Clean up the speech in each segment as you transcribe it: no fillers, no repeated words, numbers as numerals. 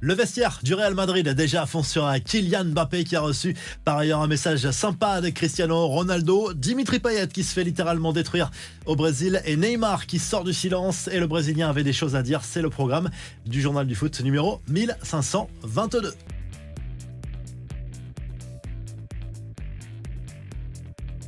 Le vestiaire du Real Madrid est déjà à fond sur Kylian Mbappé qui a reçu par ailleurs un message sympa de Cristiano Ronaldo, Dimitri Payet qui se fait littéralement détruire au Brésil et Neymar qui sort du silence et le Brésilien avait des choses à dire. C'est le programme du journal du foot numéro 1522.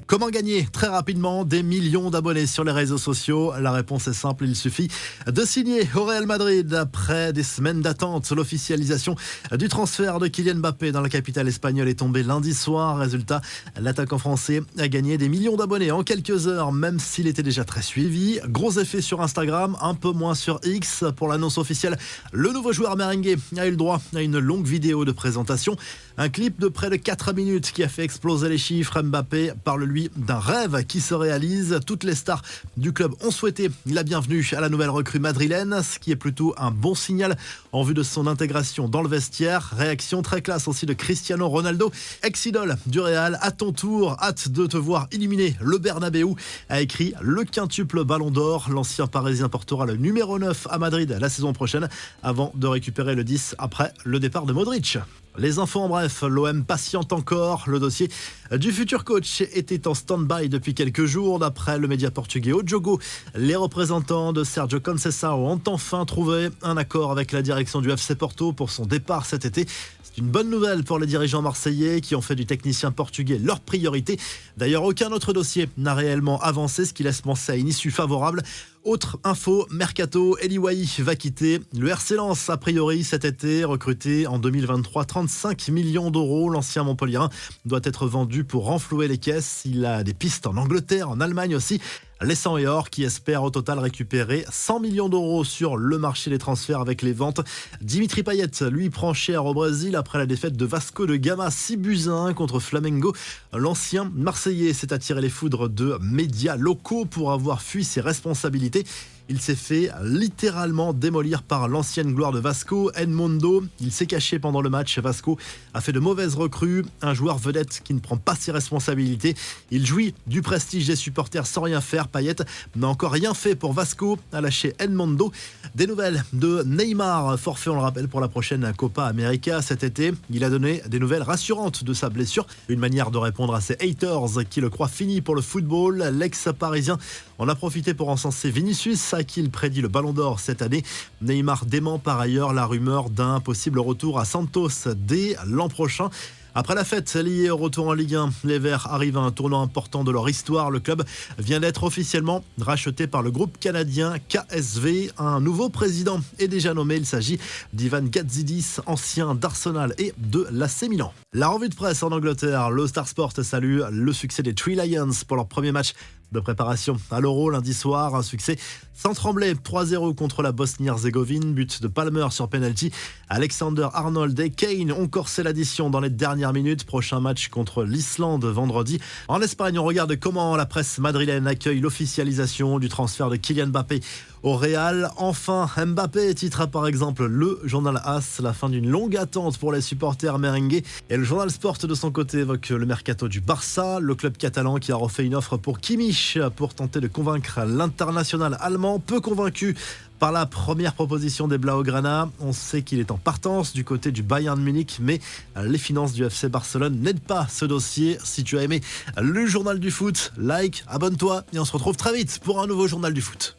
Comment gagner très rapidement des millions d'abonnés sur les réseaux sociaux? La réponse est simple, il suffit de signer au Real Madrid. Après des semaines d'attente, l'officialisation du transfert de Kylian Mbappé dans la capitale espagnole est tombée lundi soir. Résultat, l'attaquant français a gagné des millions d'abonnés en quelques heures, même s'il était déjà très suivi. Gros effet sur Instagram, un peu moins sur X. Pour l'annonce officielle, le nouveau joueur merengue a eu le droit à une longue vidéo de présentation. Un clip de près de 4 minutes qui a fait exploser les chiffres. Mbappé parle lui d'un rêve qui se réalise. Toutes les stars du club ont souhaité la bienvenue à la nouvelle recrue madrilène, ce qui est plutôt un bon signal en vue de son intégration dans le vestiaire. Réaction très classe aussi de Cristiano Ronaldo, ex-idole du Real. À ton tour, hâte de te voir illuminer le Bernabéu, a écrit le quintuple Ballon d'Or. L'ancien Parisien portera le numéro 9 à Madrid la saison prochaine avant de récupérer le 10 après le départ de Modric. Les infos en bref, l'OM patiente encore. Le dossier du futur coach était en stand-by depuis quelques jours. D'après le média portugais O Jogo, les représentants de Sérgio Conceição ont enfin trouvé un accord avec la direction du FC Porto pour son départ cet été. C'est une bonne nouvelle pour les dirigeants marseillais qui ont fait du technicien portugais leur priorité. D'ailleurs, aucun autre dossier n'a réellement avancé, ce qui laisse penser à une issue favorable. Autre info, Mercato, Eli Wahi va quitter le RC Lens a priori cet été, recruté en 2023, 35 millions d'euros. L'ancien Montpellierin doit être vendu pour renflouer les caisses. Il a des pistes en Angleterre, en Allemagne aussi. Les 100 et or qui espèrent au total récupérer 100 millions d'euros sur le marché des transferts avec les ventes. Dimitri Payet, lui, prend cher au Brésil après la défaite de Vasco de Gama 6-1 contre Flamengo. L'ancien Marseillais s'est attiré les foudres de médias locaux pour avoir fui ses responsabilités. Il s'est fait littéralement démolir par l'ancienne gloire de Vasco, Edmundo. Il s'est caché pendant le match. Vasco a fait de mauvaises recrues. Un joueur vedette qui ne prend pas ses responsabilités. Il jouit du prestige des supporters sans rien faire. Payet n'a encore rien fait pour Vasco, a lâché Edmundo. Des nouvelles de Neymar, forfait on le rappelle pour la prochaine Copa América cet été. Il a donné des nouvelles rassurantes de sa blessure. Une manière de répondre à ses haters qui le croient fini pour le football. L'ex-parisien en a profité pour encenser Vinicius, à qui il prédit le Ballon d'Or cette année. Neymar dément par ailleurs la rumeur d'un possible retour à Santos dès l'an prochain. Après la fête liée au retour en Ligue 1, les Verts arrivent à un tournant important de leur histoire. Le club vient d'être officiellement racheté par le groupe canadien KSV. Un nouveau président est déjà nommé. Il s'agit d'Ivan Gazidis, ancien d'Arsenal et de l'AC Milan. La revue de presse en Angleterre, le Star Sport salue le succès des Three Lions pour leur premier match de préparation à l'Euro lundi soir. Un succès sans trembler, 3-0 contre la Bosnie-Herzégovine, but de Palmer sur penalty. Alexander Arnold et Kane ont corsé l'addition dans les dernières minutes. Prochain match contre l'Islande vendredi. En Espagne, on regarde comment la presse madrilène accueille l'officialisation du transfert de Kylian Mbappé au Real. Enfin, Mbappé titrera par exemple le journal AS, la fin d'une longue attente pour les supporters merengues. Et le journal Sport de son côté évoque le mercato du Barça, le club catalan qui a refait une offre pour Kimmich pour tenter de convaincre l'international allemand, peu convaincu par la première proposition des Blaugrana. On sait qu'il est en partance du côté du Bayern Munich, mais les finances du FC Barcelone n'aident pas ce dossier. Si tu as aimé le journal du foot, like, abonne-toi et on se retrouve très vite pour un nouveau journal du foot.